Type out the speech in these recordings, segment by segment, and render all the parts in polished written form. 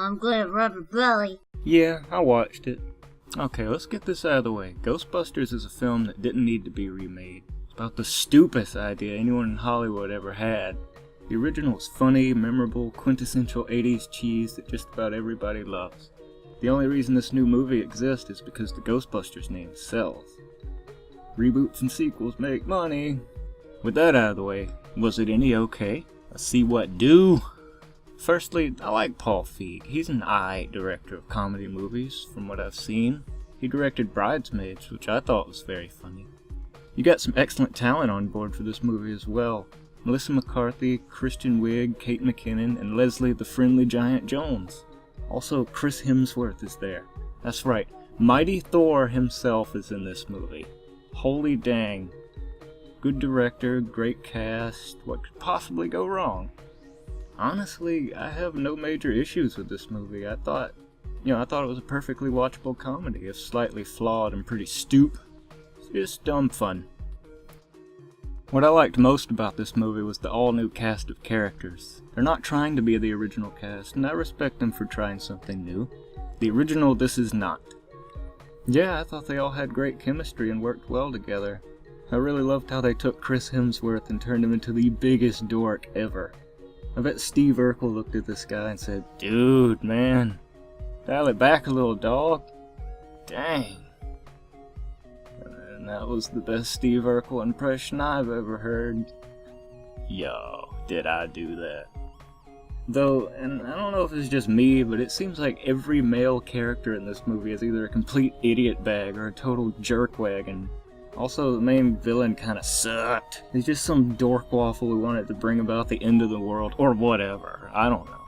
I'm good at rubber belly. Yeah, I watched it. Okay, let's get this out of the way. Ghostbusters is a film that didn't need to be remade. It's about the stupidest idea anyone in Hollywood ever had. The original is funny, memorable, quintessential 80s cheese that just about everybody loves. The only reason this new movie exists is because the Ghostbusters name sells. Reboots and sequels make money. With that out of the way, was it any okay? Let's see what do. Firstly, I like Paul Feig. He's an aight director of comedy movies, from what I've seen. He directed Bridesmaids, which I thought was very funny. You got some excellent talent on board for this movie as well. Melissa McCarthy, Kristen Wiig, Kate McKinnon, and Leslie the Friendly Giant Jones. Also, Chris Hemsworth is there. That's right, Mighty Thor himself is in this movie. Holy dang. Good director, great cast, what could possibly go wrong? Honestly, I have no major issues with this movie. I thought it was a perfectly watchable comedy, if slightly flawed and pretty stoop. It's just dumb fun. What I liked most about this movie was the all-new cast of characters. They're not trying to be the original cast, and I respect them for trying something new. The original this is not. Yeah, I thought they all had great chemistry and worked well together. I really loved how they took Chris Hemsworth and turned him into the biggest dork ever. I bet Steve Urkel looked at this guy and said, "Dude, man, dial it back a little, dog." Dang. And that was the best Steve Urkel impression I've ever heard. Yo, did I do that? Though, and I don't know if it's just me, but it seems like every male character in this movie is either a complete idiot bag or a total jerkwagon. Also, the main villain kinda sucked. He's just some dork waffle who wanted to bring about the end of the world, or whatever. I don't know.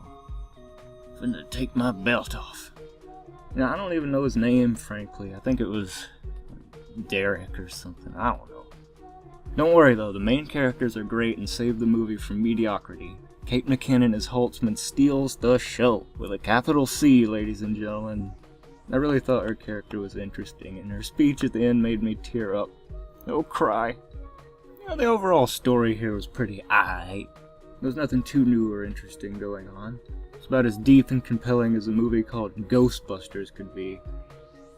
Finna take my belt off. I don't even know his name, frankly. I think it was Derek or something. I don't know. Don't worry though, the main characters are great and save the movie from mediocrity. Kate McKinnon as Holtzman steals the show, with a capital C, ladies and gentlemen. I really thought her character was interesting, and her speech at the end made me tear up. Oh, cry. The overall story here was pretty aight. There's nothing too new or interesting going on. It's about as deep and compelling as a movie called Ghostbusters could be.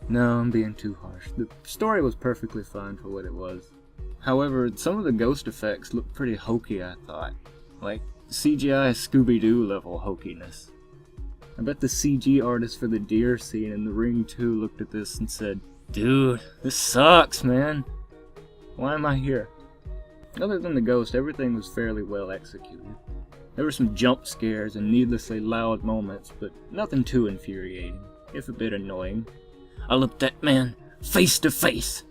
No, I'm being too harsh. The story was perfectly fine for what it was. However, some of the ghost effects looked pretty hokey, I thought. Like CGI Scooby-Doo level hokiness. I bet the CG artist for the deer scene in The Ring 2 looked at this and said, "Dude, this sucks, man. Why am I here?" Other than the ghost, everything was fairly well executed. There were some jump scares and needlessly loud moments, but nothing too infuriating, if a bit annoying. I looked that man face to face.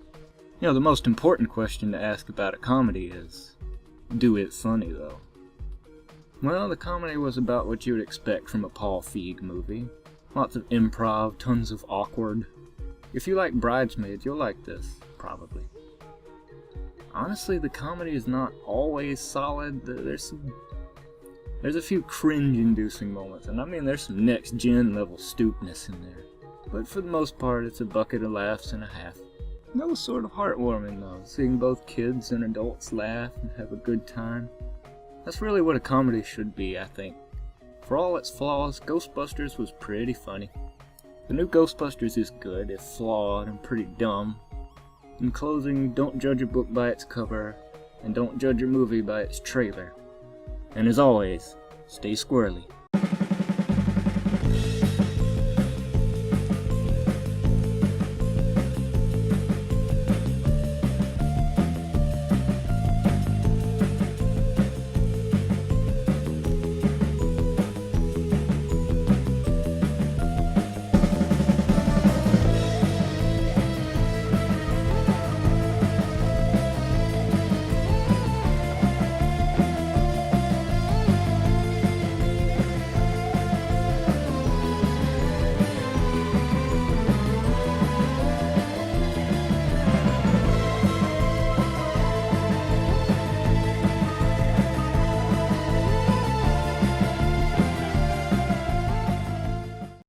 The most important question to ask about a comedy is, do it funny though? Well, the comedy was about what you would expect from a Paul Feig movie. Lots of improv, tons of awkward. If you like Bridesmaids, you'll like this, probably. Honestly, the comedy is not always solid. There's a few cringe-inducing moments, and I mean there's some next-gen level stoopness in there. But for the most part, it's a bucket of laughs and a half. That was sort of heartwarming though, seeing both kids and adults laugh and have a good time. That's really what a comedy should be, I think. For all its flaws, Ghostbusters was pretty funny. The new Ghostbusters is good, if flawed and pretty dumb. In closing, don't judge a book by its cover, and don't judge a movie by its trailer. And as always, stay squirrely.